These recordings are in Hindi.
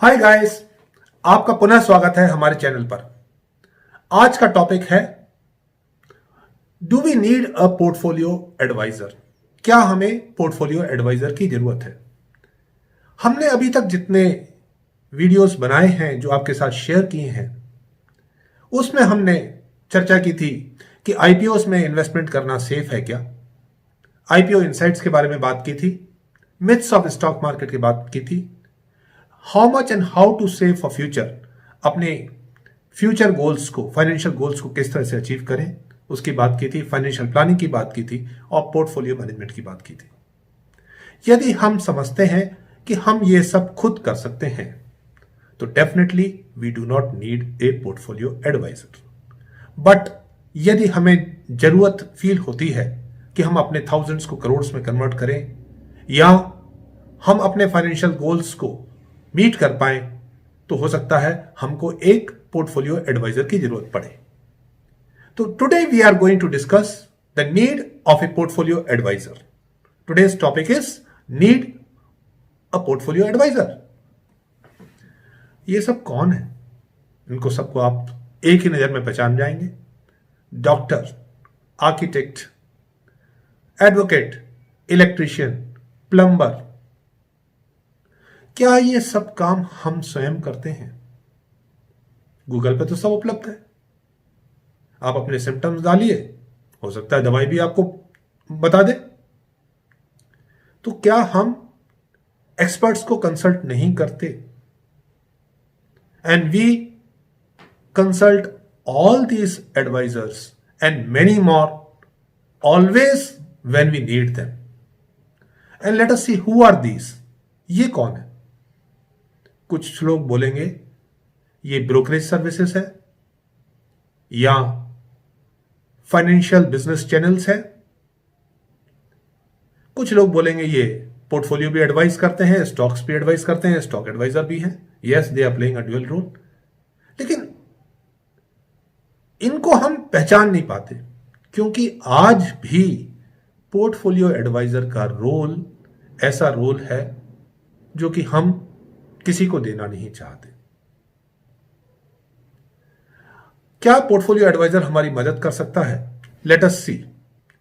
हाय गाइस, आपका पुनः स्वागत है हमारे चैनल पर। आज का टॉपिक है do we need a portfolio advisor. क्या हमें पोर्टफोलियो एडवाइजर की जरूरत है। हमने अभी तक जितने वीडियोस बनाए हैं जो आपके साथ शेयर किए हैं उसमें हमने चर्चा की थी कि आईपीओस में इन्वेस्टमेंट करना सेफ है क्या। आईपीओ इनसाइट्स के बारे में बात की थी, मिथ्स ऑफ स्टॉक मार्केट की बात की थी, how much and how to save for future, अपने फ्यूचर गोल्स को, फाइनेंशियल गोल्स को किस तरह से अचीव करें उसकी बात की थी, फाइनेंशियल प्लानिंग की बात की थी और पोर्टफोलियो मैनेजमेंट की बात की थी। यदि हम समझते हैं कि हम ये सब खुद कर सकते हैं तो definitely we do not need a portfolio advisor. But यदि हमें जरूरत फील होती है कि हम अपने थाउजेंड्स को करोड़्स में कन्वर्ट करें या हम अपने फाइनेंशियल गोल्स को मीट कर पाए तो हो सकता है हमको एक पोर्टफोलियो एडवाइजर की जरूरत पड़े। तो today we are going to discuss the need of a portfolio advisor. Today's topic is need a portfolio advisor. ये सब कौन है? इनको सबको आप एक ही नजर में पहचान जाएंगे। Doctor, architect, advocate, electrician, plumber. क्या ये सब काम हम स्वयं करते हैं? गूगल पे तो सब उपलब्ध है। आप अपने सिम्टम्स डालिए, हो सकता है दवाई भी आपको बता दे। तो क्या हम एक्सपर्ट्स को कंसल्ट नहीं करते? And we consult all these advisors and many more always when we need them. And let us see who are these. ये कौन है? कुछ लोग बोलेंगे ये ब्रोकरेज सर्विसेज है या फाइनेंशियल बिजनेस चैनल्स है। कुछ लोग बोलेंगे ये पोर्टफोलियो भी एडवाइस करते हैं, स्टॉक्स भी एडवाइस करते हैं, स्टॉक एडवाइजर भी हैं। Yes, they are playing a dual role. लेकिन इनको हम पहचान नहीं पाते क्योंकि आज भी पोर्टफोलियो एडवाइजर का रोल ऐसा रोल है जो कि हम किसी को देना नहीं चाहते। क्या पोर्टफोलियो एडवाइजर हमारी मदद कर सकता है? लेट अस सी।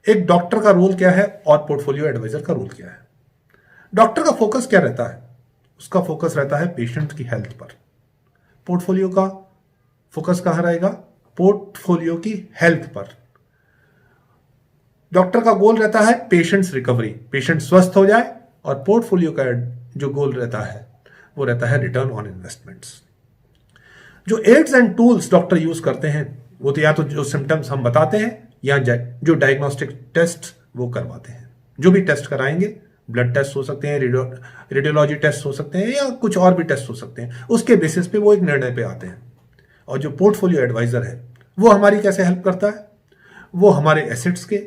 एक डॉक्टर का रोल क्या है और पोर्टफोलियो एडवाइजर का रोल क्या है। डॉक्टर का फोकस क्या रहता है? उसका फोकस रहता है पेशेंट की हेल्थ पर। पोर्टफोलियो का फोकस कहां रहेगा? पोर्टफोलियो की हेल्थ पर। डॉक्टर का गोल रहता है पेशेंट्स रिकवरी, पेशेंट स्वस्थ हो जाए, और पोर्टफोलियो का जो गोल रहता है वो रहता है रिटर्न ऑन इन्वेस्टमेंट्स। जो aids and tools doctor use करते हैं वो तो या तो जो सिम्टम्स हम बताते हैं या जो डायग्नोस्टिक टेस्ट वो करवाते हैं। जो भी टेस्ट कराएंगे, ब्लड टेस्ट हो सकते हैं, रेडियोलॉजी टेस्ट हो सकते हैं या कुछ और भी टेस्ट हो सकते हैं, उसके बेसिस पे वो एक निर्णय पे आते हैं। और जो पोर्टफोलियो एडवाइजर है वो हमारी कैसे हेल्प करता है? वो हमारे एसेट्स के,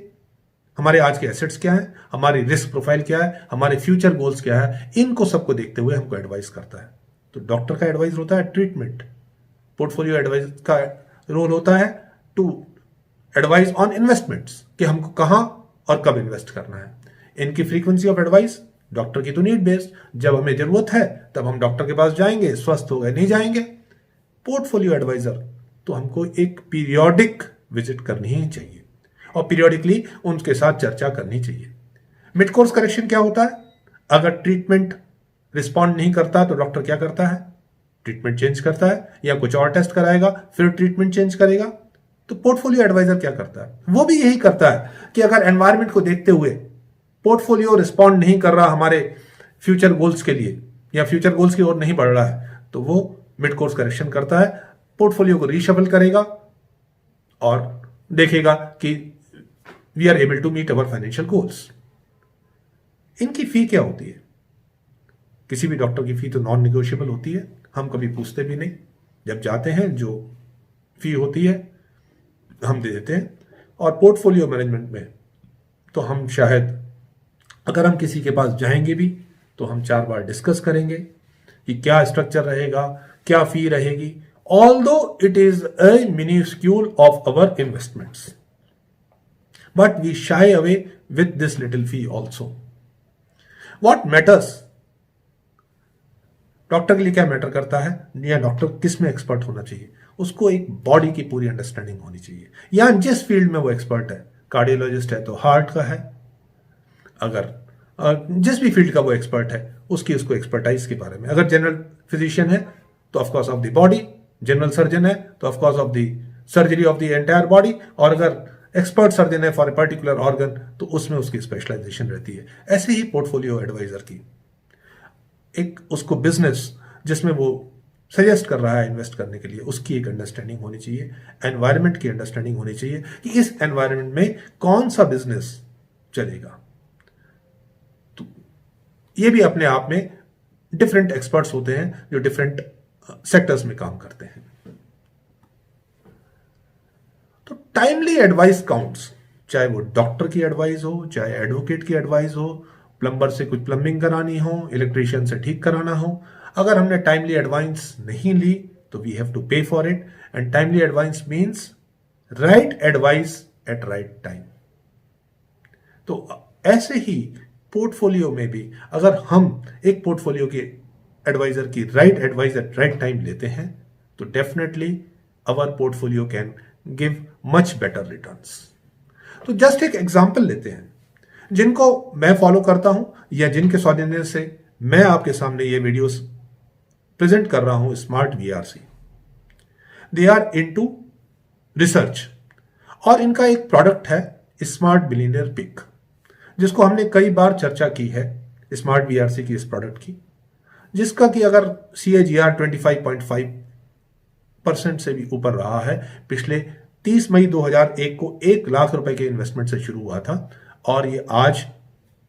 हमारे आज के एसेट्स क्या है, हमारी रिस्क प्रोफाइल क्या है, हमारे फ्यूचर गोल्स क्या है, इनको सबको देखते हुए हमको एडवाइस करता है। तो डॉक्टर का एडवाइस होता है ट्रीटमेंट। पोर्टफोलियो एडवाइस का रोल होता है टू एडवाइस ऑन इन्वेस्टमेंट्स, कि हमको कहां और कब इन्वेस्ट करना है। इनकी फ्रीक्वेंसी ऑफ एडवाइस डॉक्टर की तो नीड बेस्ड, जब हमें जरूरत है तब हम डॉक्टर के पास जाएंगे, स्वस्थ हो गए नहीं जाएंगे। पोर्टफोलियो एडवाइजर तो हमको एक पीरियोडिक विजिट करनी ही चाहिए और पीरियोडिकली उनके साथ चर्चा करनी चाहिए। मिड कोर्स करेक्शन क्या होता है? अगर ट्रीटमेंट रिस्पॉन्ड नहीं करता तो डॉक्टर क्या करता है? ट्रीटमेंट चेंज करता है या कुछ और टेस्ट कराएगा, फिर ट्रीटमेंट चेंज करेगा। तो पोर्टफोलियो एडवाइजर क्या करता है? वो भी यही करता है कि अगर एनवायरमेंट को देखते हुए पोर्टफोलियो रिस्पॉन्ड नहीं कर रहा हमारे फ्यूचर गोल्स के लिए या फ्यूचर गोल्स की ओर नहीं बढ़ रहा है तो वो मिड कोर्स करेक्शन करता है, पोर्टफोलियो को रीशफल करेगा और देखेगा कि we are able to meet our financial goals. इनकी फी क्या होती है? किसी भी डॉक्टर की फी तो नॉन निगोशिएबल होती है, हम कभी पूछते भी नहीं। जब जाते हैं जो फी होती है हम दे देते हैं। और पोर्टफोलियो मैनेजमेंट में तो हम शायद अगर हम किसी के पास जाएंगे भी तो हम 4 बार डिस्कस करेंगे कि क्या स्ट्रक्चर रहेगा, क्या फी रहेगी, although it is a minuscule of our investments, but we shy away with this little fee also. What matters doctor के लिए क्या मैटर करता है, या डॉक्टर किस में एक्सपर्ट होना चाहिए, उसको एक बॉडी की पूरी अंडरस्टैंडिंग होनी चाहिए, या जिस फील्ड में वो एक्सपर्ट है, कार्डियोलॉजिस्ट है तो हार्ट का है, अगर जिस भी फील्ड का वो एक्सपर्ट है उसकी उसको एक्सपर्टाइज के बारे में, अगर जनरल फिजिशियन है तो of course of the body, general surgeon है तो of course of the surgery of the entire body, और अगर एक्सपर्ट सर्जन है फॉर ए पर्टिकुलर ऑर्गन तो उसमें उसकी स्पेशलाइजेशन रहती है। ऐसे ही पोर्टफोलियो एडवाइजर की एक उसको बिजनेस जिसमें वो सजेस्ट कर रहा है इन्वेस्ट करने के लिए, उसकी एक अंडरस्टैंडिंग होनी चाहिए, एनवायरनमेंट की अंडरस्टैंडिंग होनी चाहिए कि इस एनवायरनमेंट में कौन सा बिजनेस चलेगा। तो ये भी अपने आप में डिफरेंट एक्सपर्ट्स होते हैं जो डिफरेंट सेक्टर्स में काम करते हैं। तो टाइमली एडवाइस काउंट्स, चाहे वो डॉक्टर की एडवाइस हो, चाहे एडवोकेट की एडवाइस हो, प्लम्बर से कुछ प्लम्बिंग करानी हो, इलेक्ट्रिशियन से ठीक कराना हो, अगर हमने टाइमली एडवाइस नहीं ली तो वी हैव टू पे for it. And timely advice means right advice eight right time. तो ऐसे ही पोर्टफोलियो में भी अगर हम एक पोर्टफोलियो के एडवाइजर की right advice eight right time लेते हैं तो definitely our portfolio can give much better returns. तो जस्ट एक एग्जांपल लेते हैं जिनको मैं फॉलो करता हूं या जिनके सौजन्य से मैं आपके सामने ये वीडियोस प्रेजेंट कर रहा हूं, smart VRC. They are into research और इनका एक प्रोडक्ट है स्मार्ट बिलियनियर पिक, जिसको हमने कई बार चर्चा की है स्मार्ट वीआरसी की इस प्रोडक्ट की, जिसका कि अगर CAGR 25.5% से भी ऊपर रहा है। पिछले 30 मई 2001 को 1 लाख रुपए के इन्वेस्टमेंट से शुरू हुआ था और ये आज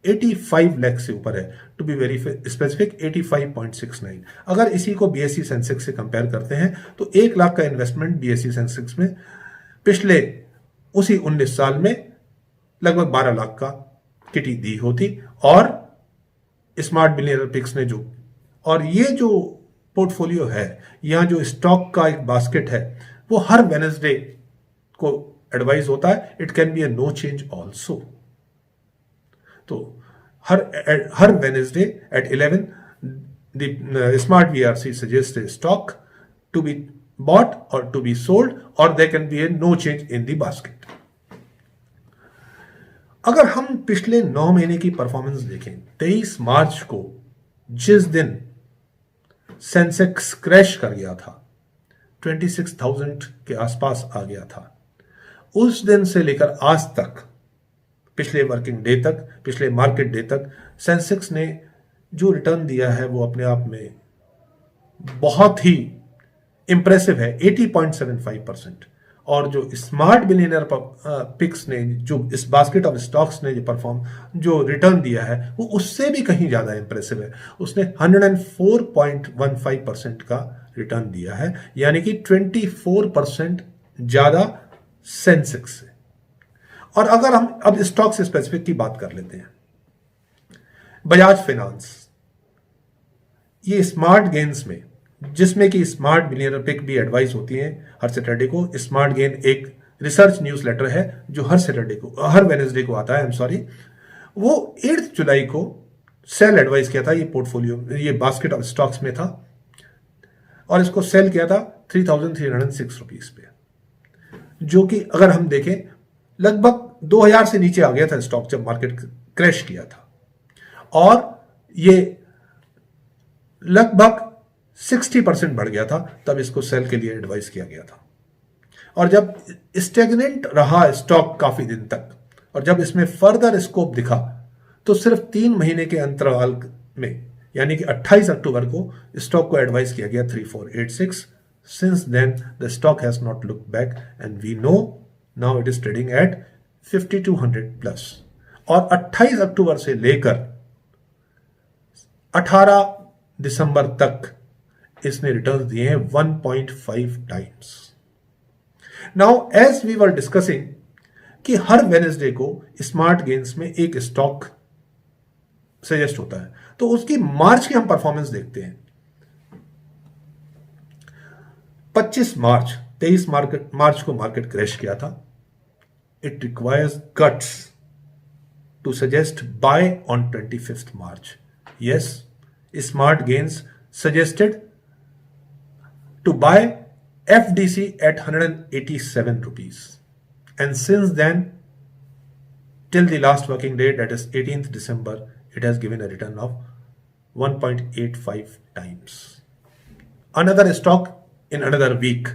85 लाख से ऊपर है, टू बी वेरी स्पेसिफिक 85.69। अगर इसी को BSE सेंसेक्स से कंपेयर करते हैं तो 1 लाख का इन्वेस्टमेंट BSE सेंसेक्स में पिछले उसी 19 साल में लगभग 12 लाख का किटी दी होती। और स्मार्ट बिलियनियर पिक्स ने जो, और ये जो पोर्टफोलियो है, यहाँ जो स्टॉक का एक बास्केट है, वो हर वेडनेसडे को एडवाइस होता है। It can be a no change also. तो हर Wednesday at 11 the smart VRC suggest a stock to be bought और टू बी सोल्ड, और there can be a no change in the basket. अगर हम पिछले 9 महीने की परफॉर्मेंस देखें, 23 मार्च को जिस दिन सेंसेक्स क्रैश कर गया था, 26,000 के आसपास आ गया था, उस दिन से लेकर आज तक, पिछले वर्किंग डे तक, पिछले मार्केट डे तक, सेंसेक्स ने जो रिटर्न दिया है वो अपने आप में बहुत ही इंप्रेसिव है, 80.75%। और जो स्मार्ट बिलियनियर पिक्स ने, जो इस बास्केट ऑफ स्टॉक्स ने जो रिटर्न दिया है, वो उससे भी कहीं ज्यादा इंप्रेसिव है। उसने 104.15% का रिटर्न दिया है, यानी कि 24% ज्यादा सेंसेक्स से। और अगर हम अब स्टॉक से स्पेसिफिक की बात कर लेते हैं, बजाज फाइनेंस, ये स्मार्ट गेन्स में, जिसमें कि स्मार्ट बिलियनियर पिक भी एडवाइस होती है हर सैटरडे को। स्मार्ट गेन एक रिसर्च न्यूज़लेटर है जो हर सैटरडे को, हर वेडनेसडे को आता है, आई एम सॉरी। वो 8 जुलाई को सेल एडवाइस किया था, ये पोर्टफोलियो, ये बास्केट ऑफ स्टॉक्स में था, और इसको सेल किया था 3,306 रुपीज पे, जो कि अगर हम देखें लगभग 2,000 से नीचे आ गया था स्टॉक जब मार्केट क्रैश किया था, और ये लगभग 60% बढ़ गया था, तब इसको सेल के लिए एडवाइस किया गया था। और जब स्टेगनेंट रहा स्टॉक काफी दिन तक, और जब इसमें फर्दर स्कोप दिखा, तो सिर्फ 3 महीने के अंतराल में, यानी कि 28 अक्टूबर को स्टॉक को एडवाइस किया गया 3486। Since then the stock has not look back and we know now it is trading at 5200 plus. और 28 अक्टूबर से लेकर 18 दिसंबर तक इसने रिटर्न दिए हैं 1.5 times. Now as we were discussing कि हर वेडनेसडे को स्मार्ट गेन्स में एक स्टॉक सजेस्ट होता है, तो उसकी मार्च की हम परफॉर्मेंस देखते हैं। 25 मार्च, 23 मार्च को मार्केट क्रैश किया था। It requires guts to suggest buy on 25th March. Yes, smart gains suggested to buy FDC at 187 rupees, and since then till the last working day, that is 18th December, it has given a return of 1.85 times. Another stock in another week,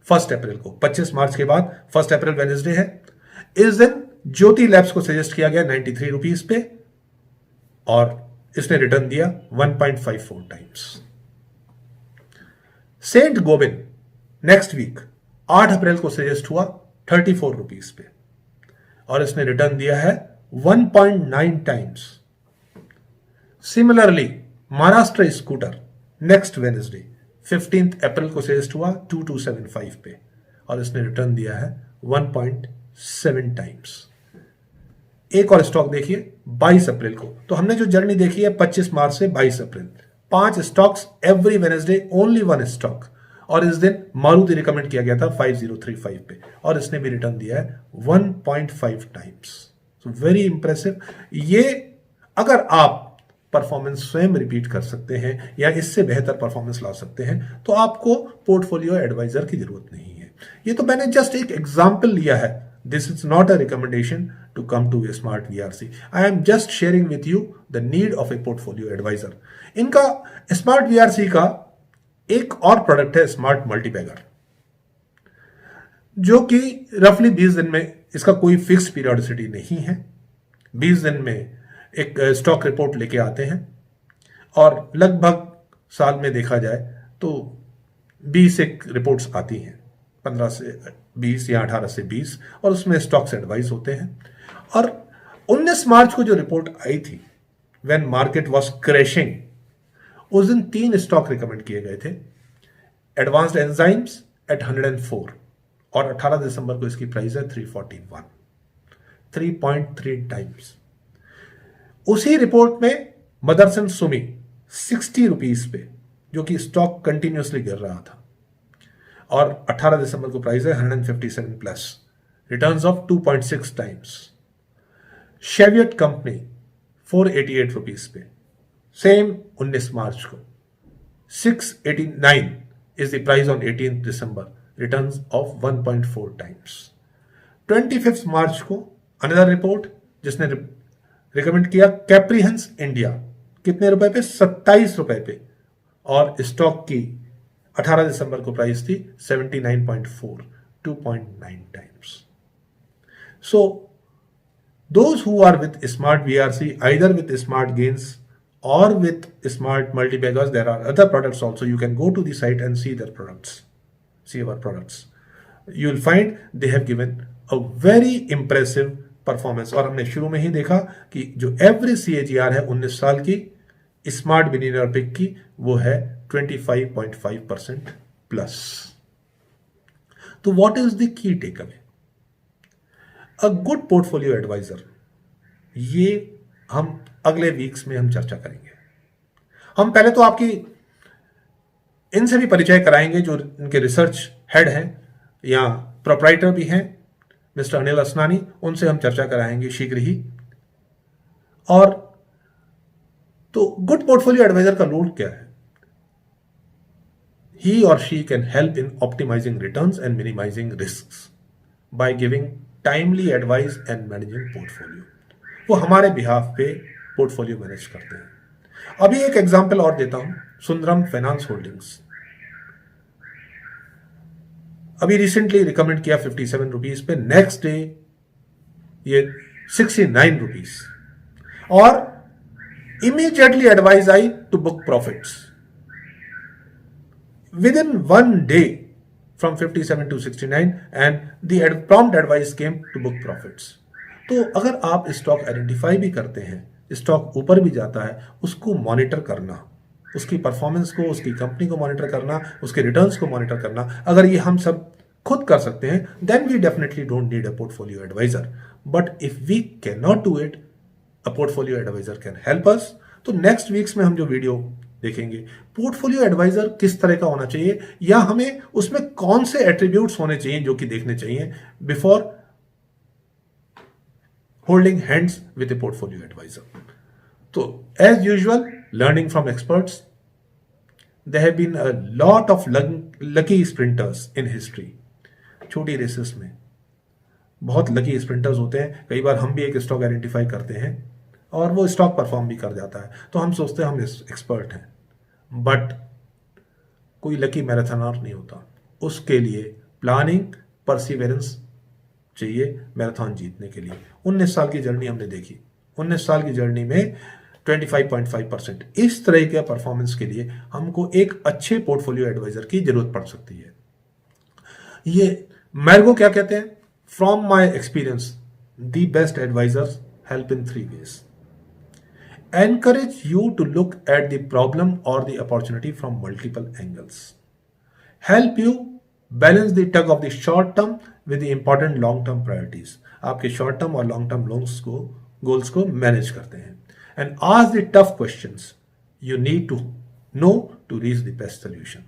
1 अप्रैल को, 25 मार्च के बाद 1 अप्रैल वेडनेसडे है, इस दिन ज्योति लैब्स को सजेस्ट किया गया 93 रुपीज पे और इसने रिटर्न दिया 1.54 times. Saint Gobain next week 8 अप्रैल को सजेस्ट हुआ 34 रुपीज पे और इसने रिटर्न दिया है 1.9 times. Similarly Maharashtra scooter next Wednesday 15 अप्रैल को सजेस्ट हुआ 2275 पे और इसने रिटर्न दिया है 1.7 टाइम्स। एक और स्टॉक देखिए 22 अप्रैल को, तो हमने जो जर्नी देखी है 25 मार्च से 22 अप्रैल, 5 stocks every Wednesday, only 1 stock, और इस दिन मारुति रिकमेंड किया गया था 5035 पे और इसने भी रिटर्न दिया है 1.5 टाइम्स। So very impressive. ये अगर आप परफॉर्मेंस स्वयं रिपीट कर सकते हैं या इससे बेहतर परफॉर्मेंस ला सकते हैं तो आपको पोर्टफोलियो एडवाइजर की जरूरत नहीं है। ये तो मैंने जस्ट एक एग्जांपल लिया है। This is not a recommendation to come to a smart VRC. I am just sharing with you the need of a portfolio advisor. इनका स्मार्ट वीआरसी का एक और प्रोडक्ट है स्मार्ट मल्टीबैगर, जो कि रफली 20 दिन में, इसका कोई फिक्स पीरियोडिसिटी नहीं है, 20 दिन में एक स्टॉक रिपोर्ट लेके आते हैं और लगभग साल में देखा जाए तो 20 एक रिपोर्ट्स आती हैं, 15 से 20 या 18 से 20, और उसमें स्टॉक्स एडवाइस होते हैं। और 19 मार्च को जो रिपोर्ट आई थी व्हेन मार्केट वाज क्रैशिंग, उस दिन 3 स्टॉक रिकमेंड किए गए थे। एडवांस्ड एंजाइम्स एट 104 और 18 दिसंबर को इसकी प्राइस है 341, 3.3 टाइम्स। उसी रिपोर्ट में मदरसन सुमी 60 रुपीज पे, जो कि स्टॉक कंटिन्यूसली गिर रहा था, और 18 दिसंबर को प्राइस है 157 plus, returns of 2.6 times. Cheviot company 488 rupees पे, सेम 19 मार्च को 689 is the price on 18 December, returns of 1.4 times. 25 March को अनदर रिपोर्ट जिसने रिकमेंड किया कैप्रीहंस इंडिया, कितने रुपए पे? 27 रुपए पे, और स्टॉक की 18 दिसंबर को प्राइस थी 79.4, 2.9 times. So those who are with smart VRC, either with smart gains or with smart multi-baggers, there are other products also. You can go to the site and see their products, see our products. You will find they have given a very impressive performance. और हमने शुरू में ही देखा कि जो एवरेज CAGR है 19 साल की स्मार्ट बिलियनियर पिक की, वो है 25.5% प्लस। तो what is the key takeaway? A good portfolio advisor, ये हम अगले वीक्स में हम चर्चा करेंगे। हम पहले तो आपकी इनसे भी परिचय कराएंगे जो इनके रिसर्च हेड हैं या प्रोप्राइटर भी हैं, मिस्टर अनिल असनानी, उनसे हम चर्चा कराएंगे शीघ्र ही। और तो गुड पोर्टफोलियो एडवाइजर का रोल क्या है? ही और she can help in optimising returns and minimising risks by giving timely advice and managing portfolio. वो हमारे बिहाफ पे पोर्टफोलियो मैनेज करते हैं। अभी एक एग्जांपल और देता हूं, सुंदरम फाइनेंस होल्डिंग्स अभी रिसेंटली रिकमेंड किया 57 रुपीज पे, नेक्स्ट डे ये 69 रुपीज, और immediately advice I to book profits within 1 day from 57 to 69 and the prompt advice came to book profits. तो अगर आप स्टॉक आइडेंटिफाई भी करते हैं, स्टॉक ऊपर भी जाता है, उसको मॉनिटर करना, उसकी परफॉर्मेंस को, उसकी कंपनी को मॉनिटर करना, उसके रिटर्न्स को मॉनिटर करना, अगर ये हम सब खुद कर सकते हैं, then we definitely don't need a portfolio advisor. But if we can not do it, a portfolio advisor can help us. तो नेक्स्ट वीक्स में हम जो वीडियो देखेंगे, पोर्टफोलियो एडवाइजर किस तरह का होना चाहिए, या हमें उसमें कौन से एट्रीब्यूट्स होने चाहिए जो कि देखने चाहिए before holding hands with a portfolio adviser. तो as usual, learning from experts, there have been a lot of lucky sprinters in history. छोटी रेसेस में बहुत लकी स्प्रिंटर्स होते हैं. कई बार हम भी एक स्टॉक आइडेंटिफाई करते हैं और वो स्टॉक परफॉर्म भी कर जाता है, तो हम सोचते हैं हम एक्सपर्ट हैं. बट कोई लकी मैराथनर नहीं होता. उसके लिए प्लानिंग, परसिवेरेंस चाहिए मैराथन जीतने के लिए. 19 साल की जर्नी हमने देखी. 19 साल की जर्नी में 25.5% इस तरह के परफॉर्मेंस के लिए हमको एक अच्छे पोर्टफोलियो एडवाइजर की जरूरत पड़ सकती है. ये मैर्गो क्या कहते हैं? From my experience the best advisors help in 3 ways. Encourage you to look at the problem or the opportunity from multiple angles. Help you balance the tug of the short term with the important long term priorities. आपके शॉर्ट टर्म और लॉन्ग टर्म गोल्स को मैनेज करते हैं. And ask the tough questions you need to know to reach the best solution.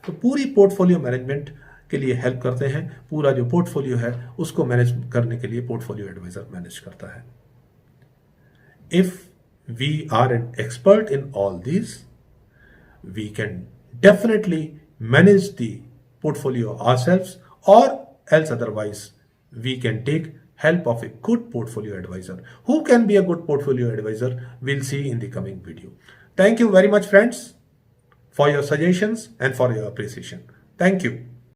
तो पूरी पोर्टफोलियो मैनेजमेंट के लिए हेल्प करते हैं. पूरा जो पोर्टफोलियो है उसको मैनेज करने के लिए पोर्टफोलियो एडवाइजर मैनेज करता है. If we are an expert in all these, we can definitely manage the portfolio ourselves, or else otherwise we can take help of a good portfolio advisor. Who can be a good portfolio advisor? We'll see in the coming video. Thank you very much, friends, for your suggestions and for your appreciation. Thank you.